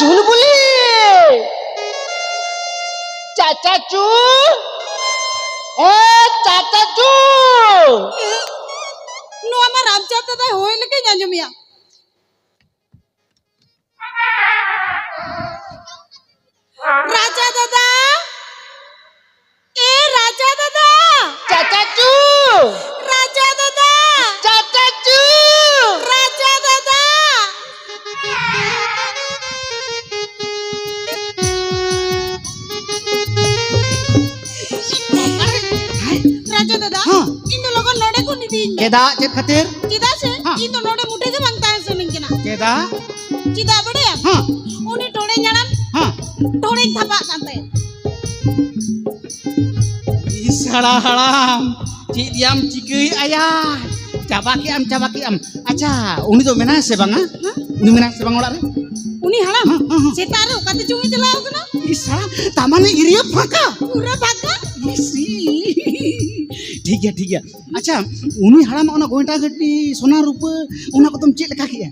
चुलबुली चाचा चू चाचा चू नुआ मा रामचाँद दादा होय लेके आंजमिया राजा दादा ए राजा दादा चाचा चू राजा दादा चाचा चू राजा दादा राजा दादा हाँ। इन लोगों नोड़े को निधि केदा चेत खातिर चिदा से हाँ। इन नोड़े मुठे से मांगता है सुनिंग के ना केदा चिदा बड़े हाँ उन्हें टोड़े जाना हाँ टोड़े थपा करते इसड़ा हड़ाम चिदियाम चिकई आया चाबाकी am अच्छा उनी तो मेना से बांगा उनी मेना से बांगा रे उन्हें हड़ाम हाँ, हाँ, हाँ। सेतारो कते चुंगी चलाओ कना इसड़ा तामाने इरिया फाका पूरा भागा इसी ठीक है अच्छा उनी हड़ाम ओना गोइटा गट्टी सोना रूप ओना को तुम चेत लेखा किया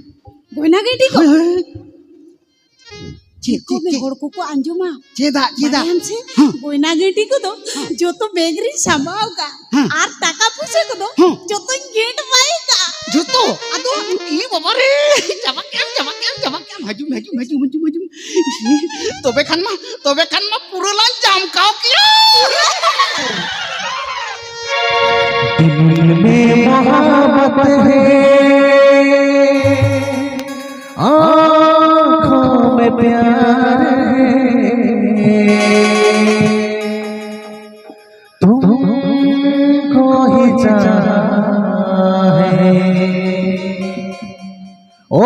गोइना गेटी को चेत को में होड़ को अंजुमा चेदा बायन से हाँ। गोइना गेटी को दो जो तो बेगरी संभाव का हाँ। आर टाका पूछे को दो हाँ। जो तो गेट पाई का जुतो अदो ई बाबा रे जबक हजू तोबे खान मा पूरा लाल जामकाव किया दिल में मोहब्बत है आँखों में प्यार है तुमको ही चाहा है ओ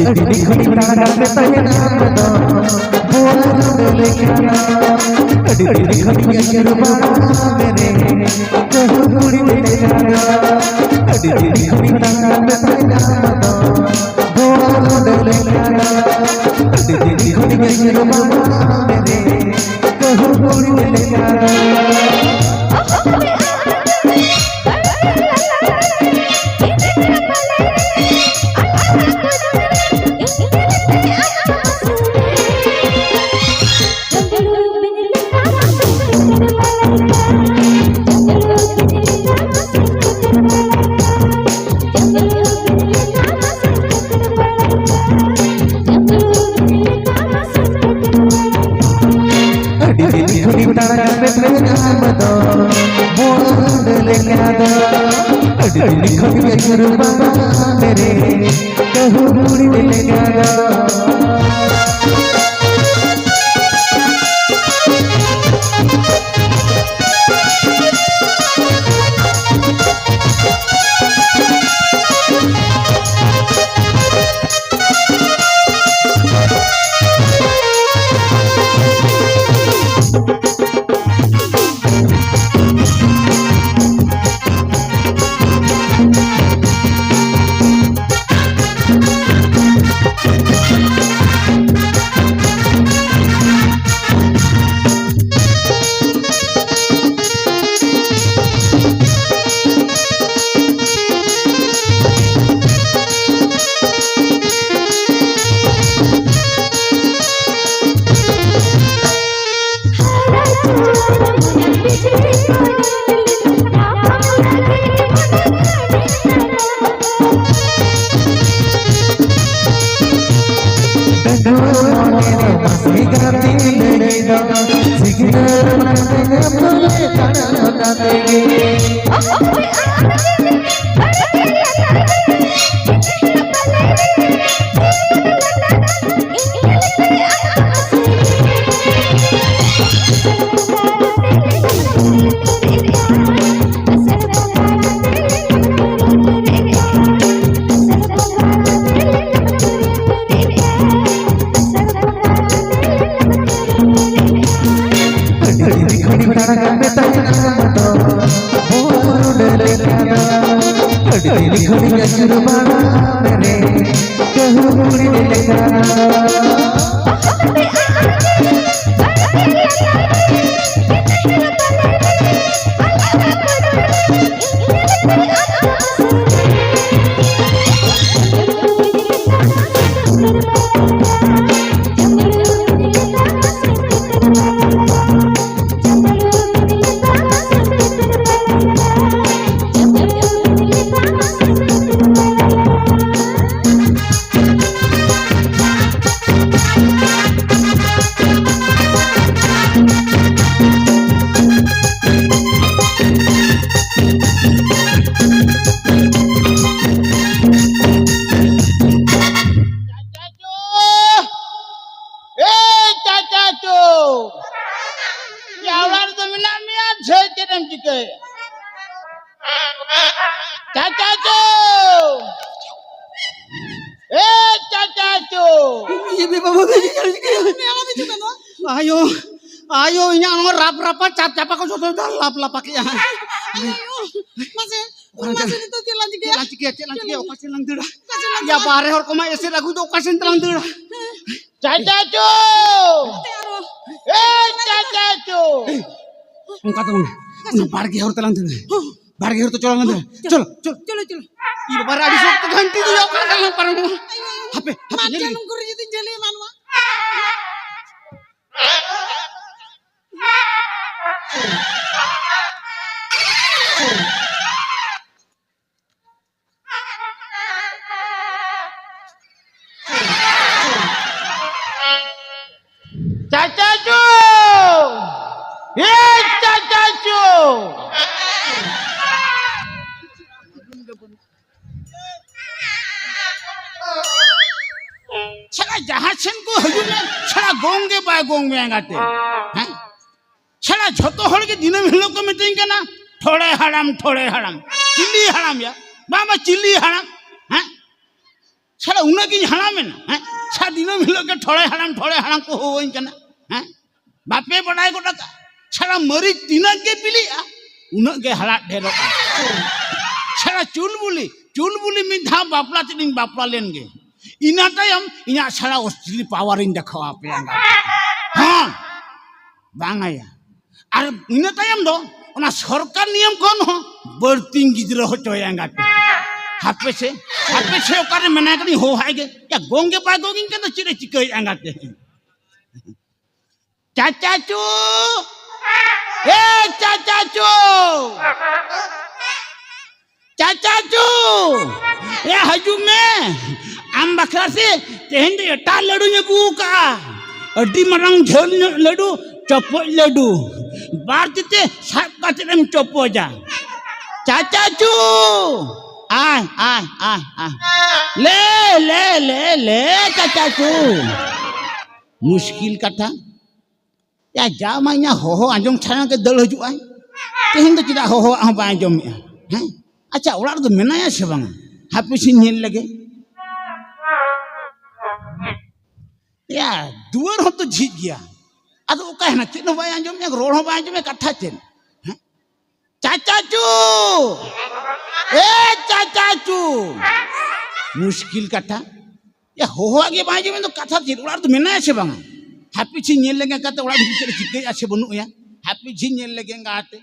मेरे यार खड़ी बड़ा पे तहे नाम दो बोल लेके आना खड़ी खड़ी बाबा मेरे कहू कुड़ी ले जाना खड़ी बड़ा पे तहे नाम दो बोल लेके आना खड़ी बाबा मेरे कहू कुड़ी ले जाना मेरे कहू बूढ़ी ले signal Ayo, ayo ini anu rap-rapa cap-capa kau sudah lap-lap pakai ya. Masih itu jalan juga ya. Lanjut ya, okasi lang dira. Ya bare hor koma ese lagu do okasi lang dira. Cacacu. Cacacu. Ungkat tuh. Barge hor telang dira. Barge hor to colang dira. Col. Ibu bare adi sok ganti tuh ya okasi lang parang. HP. Macam nunggu itu jeli manu. Cacacu. Cacacu. छड़ा जहासन को हजुने छड़ा गोंगे bye gong में आगाते हैं छड़ा झतो हड़ के दिन में लोग को मिटेंगे क्या ना थोड़े हड़म चिल्ली हड़म या बाबा चिल्ली हड़म हैं छड़ा उन्हें की हड़म है ना हैं छड़ा दिन में लोग के थोड़े हड़म को हो वही क्या ना हैं बापे बनाए को टका छड़ा मरी दिन के पिली आ उन्हें के हलाक ढेरों छड़ा चुलबुली में धा बापला चिलिंग बापला लेंगे ina tayam ina sala ostili pawarin da khawa pe anga ha bangaya ar ina tayam do ona sarkar niyam kon ho barting gidra ho toyanga pe hape se okare mena kani ho haige ya gonge pa gongin kan chire chikai anga te cacacu cacacu ya haju me am bakra se tehen de ta ladu nya ku ka adi marang jhel ladu chopoj ladu bar tite sap katem chopoja cacacu ai le cacacu muskil kata ya jamanya ho anjong chana ke dal haju ai tehen de tidak ho ba anjom ha acha ular do menaya se bang hapi sin nyel lage ya duar ho to jhit gya ado ka na tin ho ba anjom ya rol ho ba anjom katha chen cacacu cacacu muskil kata ya ho age ba anjom to katha chen ular do menaya se bang hapi sin nyel lage kata ular bhitor chikai ase banu ya hapi sin nyel lage ngate